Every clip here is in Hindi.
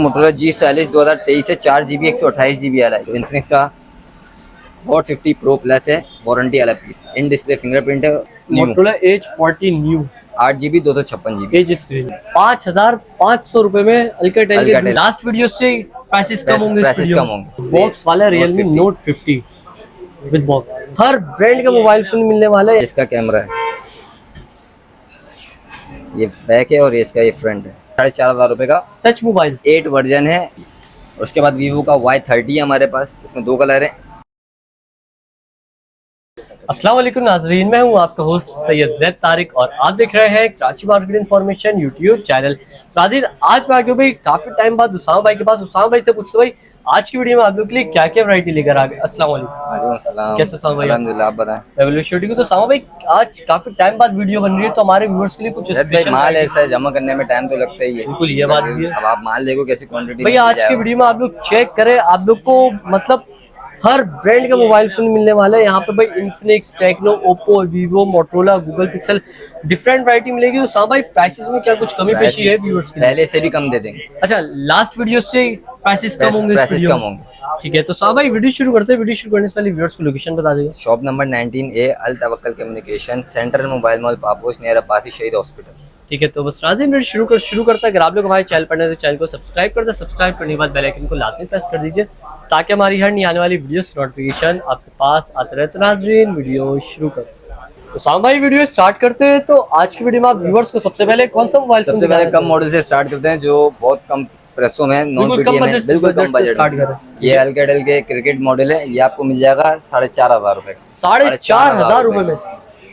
मोटोरोला G40 2023 है, 4 GB 128 GB वाला है। इन्फिनिक्स का हॉट 50 प्रो प्लस है, वारंटी वाला पीस, इन डिस्प्ले फिंगरप्रिंट है, Motorola H40 new 8 GB 256 GB। Edge screen 5500 रुपए में अल्काटेल के लास्ट वीडियो से प्राइसेस कम होंगे। प्राइसेस कम होंगे। बॉक्स वाला Realme Note 50 विद बॉक्स, हर ब्रांड का मोबाइल फोन मिलने वाला है। इसका कैमरा है, ये बैक है और ये इसका ये फ्रंट है। 4500 रुपए का टच मोबाइल 8 वर्जन है। उसके बाद वीवो का Y30 है हमारे पास, इसमें 2 कलर है। अस्सलाम वालेकुम नाजरीन, मैं हूं आपका होस्ट सैयद जैद तारिक और आप देख रहे हैं Karachi market information YouTube channel. नाज़रीन, आज मैं आ गया भाई काफी टाइम बाद उसामा भाई के पास। उसामा भाई से पूछते भाई आज की वीडियो में आप लोगों के लिए क्या क्या वैरायटी लेकर आ गए। अस्सलाम वालेकुम। कैसे उसामा भाई? अल्हम्दुलिल्लाह, आप बताएं। तो उसामा भाई आज काफी टाइम बाद वीडियो बन रही है, तो हमारे व्यूअर्स के लिए कुछ स्पेशल माल ऐसा है, जमा करने में टाइम तो लगता ही है। बिल्कुल, ये बात भी है। अब आप माल देखो कैसी क्वांटिटी भाई आज की वीडियो में आप लोग चेक करें, आप लोग को मतलब हर ब्रांड का मोबाइल फोन मिलने वाला है यहाँ पे भाई। Infinix, Tecno, Oppo, Vivo, Motorola, Google Pixel, different variety मिलेगी। तो साहब भाई प्राइसेस में क्या कुछ कमी पेशी है व्यूअर्स के लिए? पहले से भी कम दे देंगे। अच्छा, लास्ट वीडियो से प्राइसेस कम होंगे? प्राइसेस कम होंगे, ठीक है। तो साहब भाई वीडियो शुरू करते हैं। वीडियो शुरू करने से पहले व्यूअर्स को लोकेशन बता देंगे। Shop number 19A Al Tawakkal communication, central mobile mall, Paposh, near Abbasi Shaheed hospital. ठीक है, तो बस नाज़रीन वीडियो शुरू करता है। अगर आप लोग हमारे चैनल पर नए तो चैनल को सब्सक्राइब कर दे। सब्सक्राइब करने के बाद बेल आइकन को लाजमी प्रेस कर दीजिए ताकि हमारी हर नई आने वाली वीडियोस की नोटिफिकेशन आपके पास आते रहे। तो नाज़रीन वीडियो शुरू करते हैं। तो साहब भाई वीडियो स्टार्ट करते हैं। तो आज की वीडियो में आप व्यूअर्स को सबसे पहले कौन सा मोबाइल सबसे पहले कम मॉडल से स्टार्ट करते हैं, जो बहुत कम प्रेसों में, नॉन पीटीए में, बिल्कुल कम बजट। ये अल्काटेल के क्रिकेट मॉडल है, ये आपको मिल जाएगा 4500 रुपए। 4500 रुपए में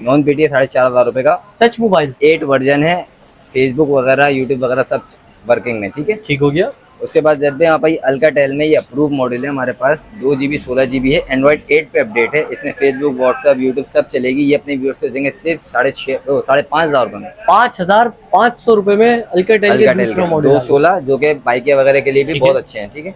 नॉन पीटीए 4500 रुपए का टच मोबाइल, 8 वर्जन है, फेसबुक वगैरह यूट्यूब वगैरह सब वर्किंग में। ठीक है, ठीक हो गया। उसके बाद जब यहाँ पर अल्काटेल में ये अप्रूव मॉडल है हमारे पास, 2 GB 16 GB है, एंड्रॉइड 8 पे अपडेट है। इसमें फेसबुक, व्हाट्सएप, यूट्यूब सब चलेगी। ये अपने व्यूअर्स को देंगे सिर्फ 5500 रुपए में। 5500 रुपए में अल्काटेल के मॉडल 216, जो कि बाइकें वगैरह के लिए भी बहुत अच्छे हैं। ठीक है,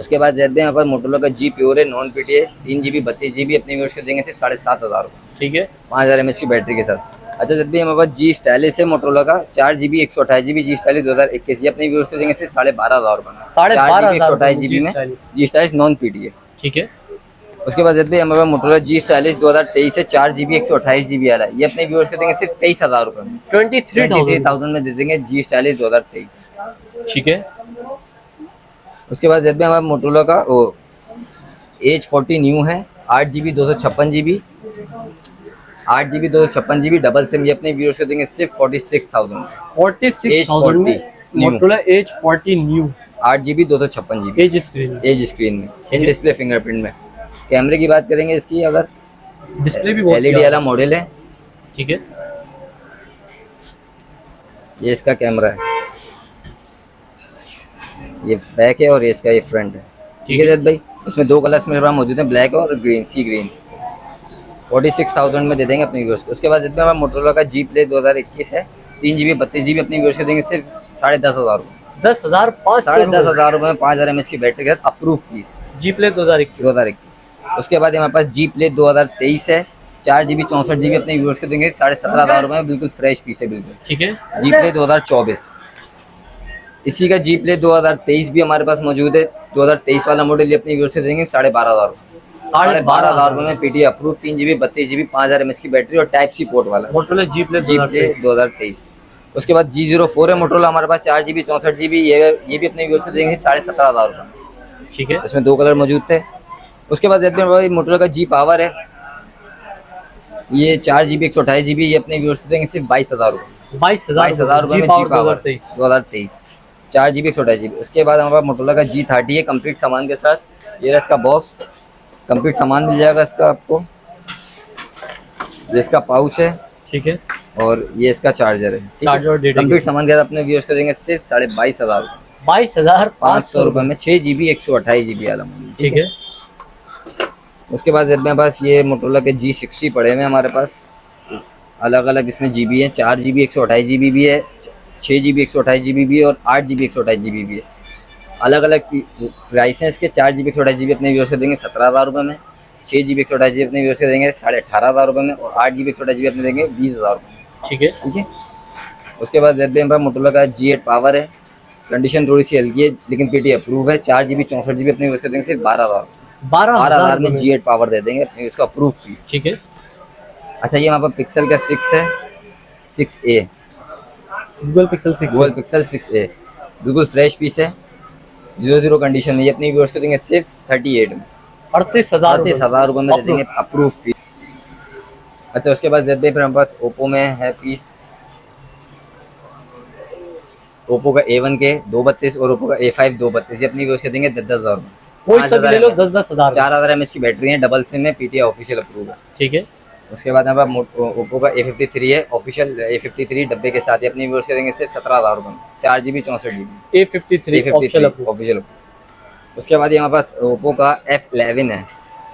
उसके बाद जब यहाँ पर मोटोरोला का G प्योर है, नॉन पीटीए, 3 GB 32 GB अपने व्यूअर्स को देंगे सिर्फ 7500 रुपए। ठीक है, 5000 mAh की बैटरी के साथ। अच्छा, जब भी हमारे पास G स्टाइलिश है मोटोरोला का, 4 GB 128 GB G स्टाइलिश 2021, ये अपने व्यूअर्स को देंगे सिर्फ 12,500 रुपए में। 12,500 GB में G स्टाइलिश नॉन पीटीए। ठीक है, उसके बाद जब भी हमारे पास मोटोरोला G स्टाइलिश 2023 है, 4 GB 128 GB वाला है, ये अपने व्यूअर्स को देंगे सिर्फ 23,000 रुपए में। 23,000 में दे देंगे G स्टाइलिश 2023। ठीक है, उसके बाद जब भी हमारे मोटोरोला का H40 न्यू है, 8 GB 256 GB, 8 GB 256 GB double SIM, ये अपने व्यूअर्स को देंगे सिर्फ 46,000 में Motorola H40 new 8 GB 256 GB edge screen में, इन डिस्प्ले फिंगरप्रिंट में। कैमरे की बात करेंगे इसकी, अगर डिस्प्ले भी बहुत LED वाला मॉडल है। ठीक है, ये इसका कैमरा है, ये बैक है और ये इसका ये फ्रंट है। ठीक है जद भाई, इसमें 2 कलर्स मेरे पास मौजूद हैं, ब्लैक और ग्रीन, सी ग्रीन। 46,000 में दे देंगे अपने व्यूअर्स को। उसके बाद जितने हमारा मोटोरोला का G Play 2021 है, 3 GB 32 GB अपने व्यूअर्स को देंगे सिर्फ 10,500 रुपए। 10,500 रुपए में 5000 mAh की बैटरी के साथ अप्रूव पीस G Play 2021। उसके बाद हमारे पास G Play 2023 है, 4 GB 64 GB अपने व्यूअर्स को देंगे 17,500 रुपए में, बिल्कुल फ्रेश पीस है बिल्कुल। ठीक है, G Play 2024, इसी का G Play 2023 भी हमारे पास मौजूद है। 2023 वाला मॉडल ये अपने व्यूअर्स को देंगे 12,500 रुपए। 12,500 रुपए में PTA approve, 3 GB 32 GB 5000 mAh की बैटरी और टाइप सी पोर्ट वाला मोटोरोला G Play 2023। उसके बाद G04 है मोटोरोला हमारे पास, 4 GB 64 GB, ये भी अपने व्यूअर्स को देंगे 17,500 रुपए। ठीक है, इसमें 2 कलर मौजूद थे। उसके बाद मोटोरोला का G पावर है, ये 4 GB 128 GB, ये अपने व्यूअर्स को देंगे सिर्फ 22,000 रुपए। 22,000 रुपए में G पावर 2023, 4 GB 128 GB। उसके बाद हमारे पास मोटोरोला का G30 है, कंप्लीट सामान के साथ। ये रहा इसका बॉक्स, कंप्लीट सामान मिल जाएगा इसका आपको। ये इसका पाउच है, ठीक है, और ये इसका चार्जर है। कंप्लीट सामान के साथ अपने व्यूअर्स को देंगे सिर्फ 22,500 रुपए। 22,500 रुपए में 6 GB 128 GB वाला मॉडल। ठीक है, उसके बाद मेरे पास ये मोटोरोला के G60 पड़े हुए हमारे पास, अलग अलग इसमें GB है। 4 GB 128 GB भी है, 6 GB 128 GB भी है, और 8 GB 128 GB भी है। अलग अलग प्राइस हैं इसके। 4 GB 128 GB अपने व्यूअर्स को देंगे 17,000 रुपए में, 6 GB 128 GB अपने व्यूअर्स को देंगे 18,500 रुपए में, और 8 GB 128 GB अपने देंगे 20,000 रुपए में। ठीक है, ठीक है। उसके बाद मोटोरोला का G8 पावर है, कंडीशन थोड़ी सी हल्की है लेकिन पीटी अप्रूव है। 4 GB 64 GB अपने यूज कर देंगे सिर्फ 12,000। 12,000 में G8 पावर दे देंगे अपने उसका अप्रूव पीस। ठीक है। अच्छा ये हमारे पास पिक्सल का 6 है, 6A, Google pixel 6 Google pixel 6A बिल्कुल फ्रेश पीस है, 0 कंडीशन में। ये अपने व्यूअर्स को देंगे सिर्फ 38 में, 38,000 रुपये में दे देंगे अप्रूव पीस। अच्छा उसके बाद जेड पे हमारे पास ओप्पो में है पीस, ओप्पो का A1 के 232 और ओप्पो का A5 232। ये अपनी व्यूअर्स को देंगे 10,000 में। कोई सा भी ले लो 10,000। 4,000 mAh की बैटरी है, डबल सिम है, पीटीआई ऑफिशियल अप्रूव है। ठीक है। उसके बाद हमारे पास ओप्पो का A53 है, ऑफिशियल A53 डब्बे के साथ। ये अपनी व्यूअर्स को देंगे सिर्फ 17,000 रुपये में, 4 GB 64 GB A53 ऑफिशियल। उसके बाद ये हमारे पास ओप्पो का F11 है,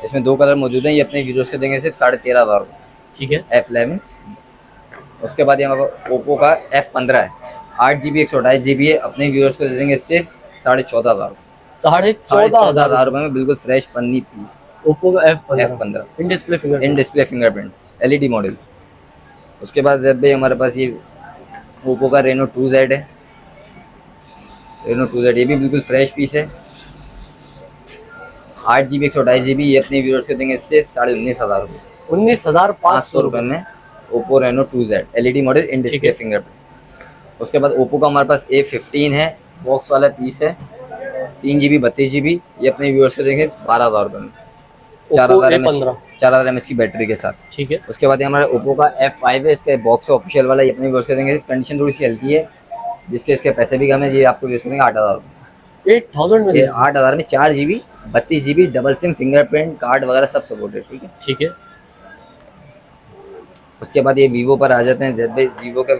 इसमें 2 कलर मौजूद हैं। ये अपने व्यूअर्स को देंगे सिर्फ 13,500 रुपये। ठीक है। F11। उसके बाद ये हमारे पास ओप्पो का F15 है, 8 GB 128 GB है, अपने व्यूअर्स को दे देंगे सिर्फ 14,500 14,500 रुपये में बिल्कुल फ्रेश पन्नी पीस। ओप्पो का F15 इन डिस्प्ले फिंगरप्रिंट LED मॉडल। उसके बाद जेड भाई हमारे पास ये ओप्पो का रेनो 2Z है, रेनो 2Z ये भी बिल्कुल फ्रेश पीस है, 8 GB 128 GB। ये अपने व्यूअर्स को देंगे सिर्फ 19,500 रुपये, 19,500 रुपये में Oppo Reno 2Z LED model in display fingerprint. उसके बाद ओप्पो का हमारे पास A15 है, बॉक्स वाला पीस है, 3 GB 32 GB। ये अपने व्यूअर्स को देंगे 12,000 रुपये में, 4,000 mAh की बैटरी के साथ। ठीक है। उसके बाद हमारे ओप्पो का F5 है, इसका बॉक्स ऑफिशियल वाला। ये अपने व्यूअर्स को देंगे, कंडीशन थोड़ी सी हल्की है, जिसके इसके पैसे भी कम है। ये आपको व्यूअर्स देंगे 8,000 रुपये, 8,000 में 8,000 में 4 GB 32 GB double SIM, fingerprint card वगैरह सब सपोर्टेड। ठीक है। ठीक है। उसके बाद ये वीवो पर आ जाते हैं। जेड वीवो का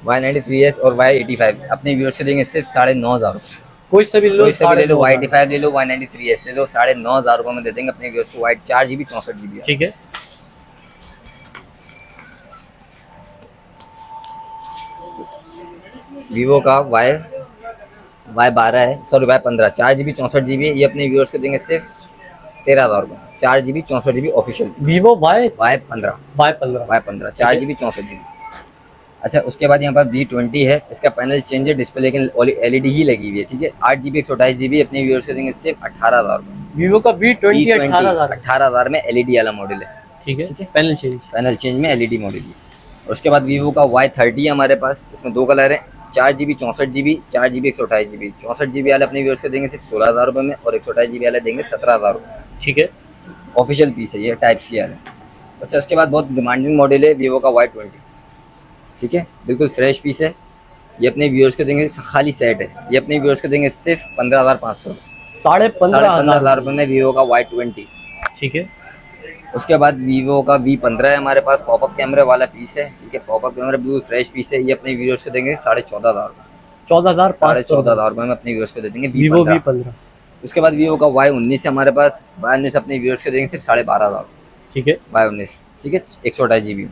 Y93 और Y85 अपने व्यूअर्स को देंगे सिर्फ 9,500 रुपये। कोई सा भी ले लो, Y85 ले लो, Y93 ले लो, 9,500 रुपये में दे देंगे अपने व्यूअर्स को। 4 GB 64 GB। ठीक है। वीवो का Y12 है, Y15 4 GB 64 GB। ये अपने व्यूअर्स को देंगे सिर्फ 13,000 रुपये, 4 GB 64 GB official. Vivo Y15 4 GB 64 GB। अच्छा उसके बाद यहाँ पर V20 है, इसका पैनल चेंज है, डिस्प्ले लेकिन LED ही लगी हुई है। ठीक है। 8 GB 128 GB अपने व्यूअर्स को देंगे सिर्फ 18,000 रुपये। वीवो का V20 18,000 में LED वाला मॉडल है। ठीक है। पैनल चेंज में LED मॉडल है। और उसके बाद वीवो का Y30 है हमारे पास, इसमें 2 कलर है, 4 GB 64 GB, 4 GB 128 GB। 64 GB वाले अपने व्यूअर्स को देंगे सिर्फ 16,000 रुपये में, और 128 GB वाले देंगे 17,000 रुपये। ठीक है। ऑफिशियल पीस है ये, टाइप सी वाला। अच्छा उसके बाद बहुत डिमांडिंग मॉडल है वीवो का Y20। ठीक है, बिल्कुल फ्रेश पीस है। ये अपने व्यूअर्स को देंगे, खाली सेट है, ये अपने व्यूअर्स को देंगे सिर्फ 15,500, 15,500 रुपये में वीवो का Y20। ठीक है। उसके बाद वीवो का V15 है हमारे पास, पॉपअप कैमरे वाला पीस है। ठीक है, पॉपअप कैमरा बिल्कुल फ्रेश पीस है। ये अपने व्यूअर्स को देंगे 14,500 रुपये, 14,500 रुपये में अपने व्यूअर्स को दे देंगे वीवो V15। उसके बाद वीवो का Y19 है हमारे पास, Y19 अपने व्यूअर्स को देंगे सिर्फ 12,500। ठीक है, Y19 ठीक है, 128 GB।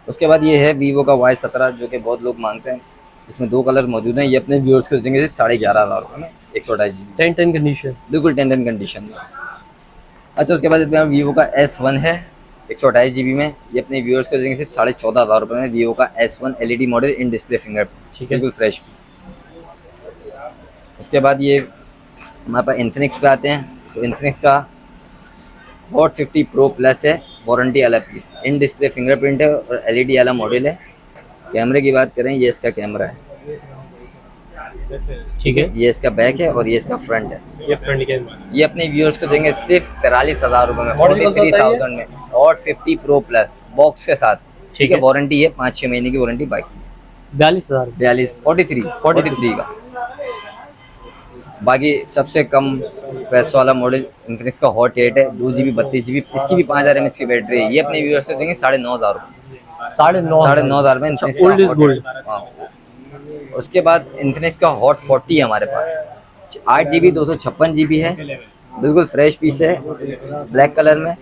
उसके बाद ये है वीवो का Y17 जो कि बहुत लोग मांगते हैं, इसमें 2 कलर मौजूद हैं। ये अपने व्यूअर्स को देंगे सिर्फ 11,500 रुपये में, 128 GB, 10 कंडीशन, बिल्कुल 10 कंडीशन में। अच्छा उसके बाद वीवो का S1 है 128 GB में, ये अपने व्यूअर्स को देंगे सिर्फ 14,500 रुपये में। वीवो का S1 LED model in display fingerprint, बिल्कुल फ्रेश पीस। उसके बाद ये हमारे पास इन्फिनिक्स पे आते हैं, तो इन्फिनिक्स का हॉट 50 प्रो प्लस है, वारंटी वाला पीस, इन डिस्प्ले फिंगरप्रिंट है और LED वाला मॉडल है। कैमरे की बात करें, ये इसका कैमरा है, ठीक है, ये इसका बैक है और ये इसका फ्रंट है। ये फ्रंट कैमरा, ये अपने व्यूअर्स को देंगे सिर्फ 43,000 रुपये में, 43,000 में, हॉट 50 प्रो प्लस बॉक्स के साथ। ठीक है, वारंटी है 5-6 महीने की वारंटी बाकी, 43 का। बाकी सबसे कम पैसे वाला मॉडल इन्फिनिक्स का हॉट 8 है, 2 GB 32 GB, इसकी भी 5000 mAh की बैटरी है। ये अपने व्यूअर्स को देंगे 9,500 रुपये, 9,500 में इन्फिनिक्स का हॉट। उसके बाद इन्फिनिक्स का हॉट 40 है हमारे पास, 8 GB 256 GB है, बिल्कुल फ्रेश पीस है, ब्लैक कलर में,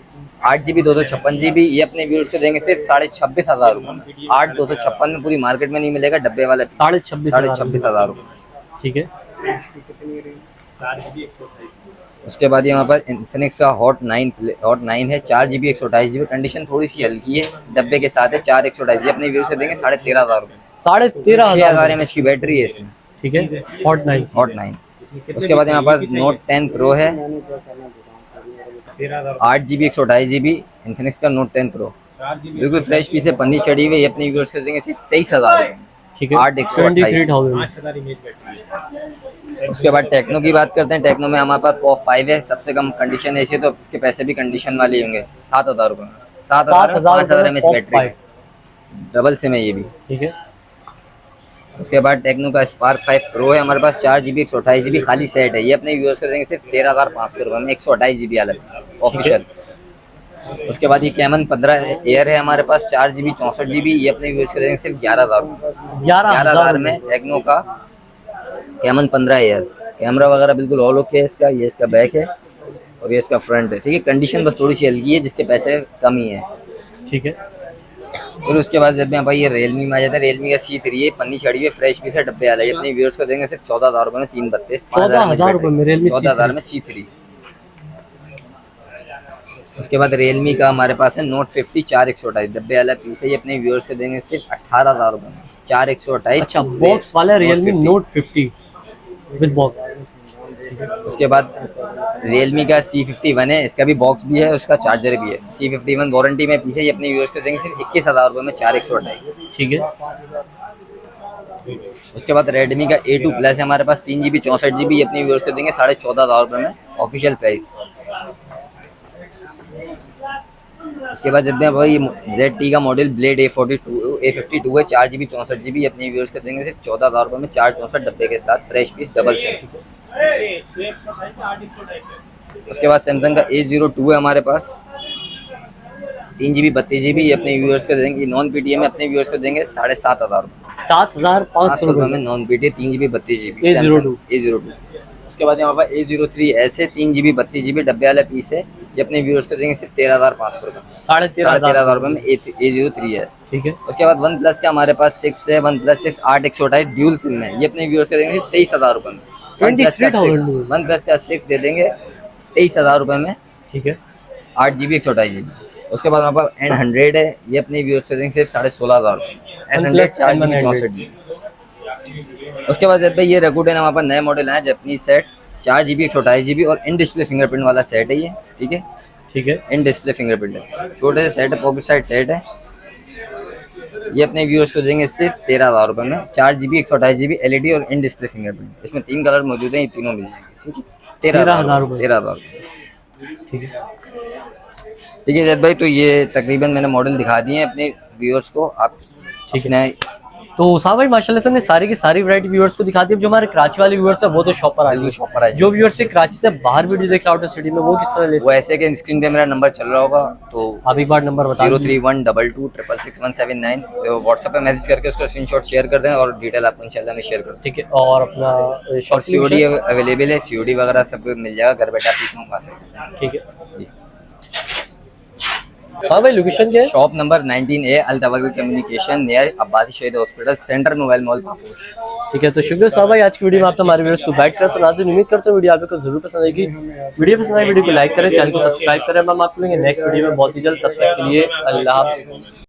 8 GB 256 GB। ये अपने व्यूअर्स को देंगे सिर्फ 26,500 रुपये में। 8 256 में पूरी मार्केट में नहीं मिलेगा, डब्बे वाला 26,500 रुपये। ठीक है। उसके बाद ये हमारे पास इन्फिनिक्स का हॉट 9 है, 4 GB 128 GB, कंडीशन थोड़ी सी हल्की है, डब्बे के साथ है, 4 128 GB, अपने व्यूअर्स को देंगे 13,500 रुपये। 13,500 mAh की बैटरी है इसमें, ठीक है। हॉट 9। उसके बाद हमारे पास नोट 10 प्रो है, 8 GB 128 GB, इन्फिनिक्स का नोट 10 प्रो, बिल्कुल फ्रेश पीस है, पन्नी चढ़ी हुई है, अपने व्यूअर्स को देंगे सिर्फ 23,000 रुपये, ठीक है। 8 उसके बाद टेक्नो की बात करते हैं। टेक्नो में हमारे पास पॉप 5 है, सबसे कम कंडीशन ऐसी है, तो इसके पैसे भी कंडीशन वाले होंगे, 7,000 रुपये, 5,000 mAh बैटरी, डबल सिम है ये भी, ठीक है। उसके बाद टेक्नो का स्पार्क 5 प्रो है हमारे पास, 4 GB 128 GB खाली सेट है, ये अपने व्यूअर्स को देंगे सिर्फ 13,500 रुपये में, 128 GB अलग ऑफिशियल। उसके बाद ये कैमन 15 एयर है हमारे पास, 4 GB 64 GB, ये अपने व्यूअर्स को देंगे सिर्फ 11,000 में, टेक्नो का कैमन 15 एयर, कैमरा वगैरह बिल्कुल ऑल ओके है इसका, ये इसका बैक है और ये इसका फ्रंट है, ठीक है। कंडीशन बस थोड़ी सी हल्की है, जिसके पैसे कम ही है, ठीक है। फिर उसके बाद जब भाई ये रियलमी में आ जाता है, रियलमी का C3 है, पन्नी चढ़ी हुई, फ्रेश पीस है, डब्बे वाला है, अपने व्यूअर्स को देंगे सिर्फ 14,000 रुपये में, 332, 14,000 रुपये में रियलमी 14,000 में C3। उसके बाद रियलमी का हमारे पास है नोट 50 4 128, डब्बे वाला पीस है, ये अपने व्यूअर्स को देंगे सिर्फ 18,000 रुपये में, 4 128। अच्छा, बॉक्स वाला रियलमी नोट 50 विद बॉक्स। उसके बाद रियलमी का C51 है, इसका भी बॉक्स भी है, उसका चार्जर भी है, C51 वारंटी में पीछे, ये अपने व्यूअर्स को देंगे सिर्फ 21,000 रुपये में, 4 128, ठीक है। उसके बाद रेडमी का A2 प्लस है हमारे पास, 3 GB 64 GB, अपने व्यूअर्स को देंगे 14,500 रुपये में, ऑफिशियल प्राइस। उसके बाद जब भाई ZT का मॉडल ब्लेड A52 है, 4 GB 64 GB, अपने व्यूअर्स को देंगे सिर्फ 14,000 रुपये में, 4 64 डब्बे के साथ, फ्रेश पीस, डबल सिम। उसके बाद सैमसंग का A02 है हमारे पास, 3 GB 32 GB, ये अपने व्यूअर्स को देंगे नॉन PTM में, अपने व्यूअर्स को देंगे 7,500 रुपये, 7,500 रुपये में non PTM, 3 GB 32 GB A02। उसके बाद यहाँ पर A03S है, 3 GB 32 GB, डब्बे वाला पीस है, ये अपने व्यूअर्स को देंगे सिर्फ 13,500 रुपये, 13,500 रुपये में A03S, ठीक है। उसके बाद वन प्लस का हमारे पास 6 है, वन प्लस 6 8 128 ड्यूल सिम है, ये अपने व्यूअर्स को देंगे 23,000 रुपये में, वन प्लस का 6 दे देंगे 23,000 रुपये में, ठीक है, 8 GB 128 GB। उसके बाद हमारे पास N100 है, ये अपने व्यूअर्स को देंगे सिर्फ 16,500 रुपये, N100 4 GB 64 GB। उसके बाद भाई ये रेकूडन हमारे पास नए मॉडल है, जापानीज सेट, 4 GB 128 GB और इन डिस्प्ले फिंगरप्रिंट वाला सेट है ये, ठीक है, ठीक है, इन डिस्प्ले फिंगरप्रिंट है, छोटे से सेट है, पॉकेट साइड सेट है, ये अपने व्यूअर्स को देंगे सिर्फ 13,000 रुपये में, 4 GB 128 GB LED और इन डिस्प्ले फिंगरप्रिंट, इसमें 3 कलर मौजूद हैं, ये तीनों मिल जाएंगे, ठीक है, 13,000 रुपये, ठीक है। ठीक है जैद भाई, तो ये तकरीबन मैंने मॉडल दिखा दिए हैं अपने व्यूअर्स को, आप ठीक है। तो साहब भाई माशाल्लाह से हमने सारी की सारी वैरायटी व्यूअर्स को दिखा दी। जो हमारे कराची वाले व्यूअर्स है वो तो शॉप पर आए, जो व्यूअर्स से कराची से बाहर वीडियो देख रहे आउटर सिटी में, वो किस तरह ले? वो ऐसे कि स्क्रीन पे मेरा नंबर चल रहा होगा, तो आप एक बार नंबर बता। 0312266179, व्हाट्सएप पे मैसेज करके उसका स्क्रीनशॉट शेयर कर दें और डिटेल आपको इंशाल्लाह मैं शेयर कर दूँ, ठीक है। और अपना COD अवेलेबल है, COD वगैरह सब मिल जाएगा, घर बैठे आप पीस मंगवा सकते हैं, ठीक है। हाँ भाई, लोकेशन क्या है? शॉप नंबर 19A अल तवक्कुल communication near Abbasi Shaheed hospital, centre mobile mall Paposh, ठीक है। तो शुक्रिया साहब भाई, आज की वीडियो में आपने हमारे वीडियोस को गाइड करा। तो नाज़रीन उम्मीद करते हैं वीडियो आपको जरूर पसंद आएगी। वीडियो पसंद आए वीडियो को लाइक करें, चैनल को सब्सक्राइब करें। हम आपको मिलेंगे नेक्स्ट वीडियो में बहुत ही जल्द, तब तक के लिए अल्लाह हाफ़िज़।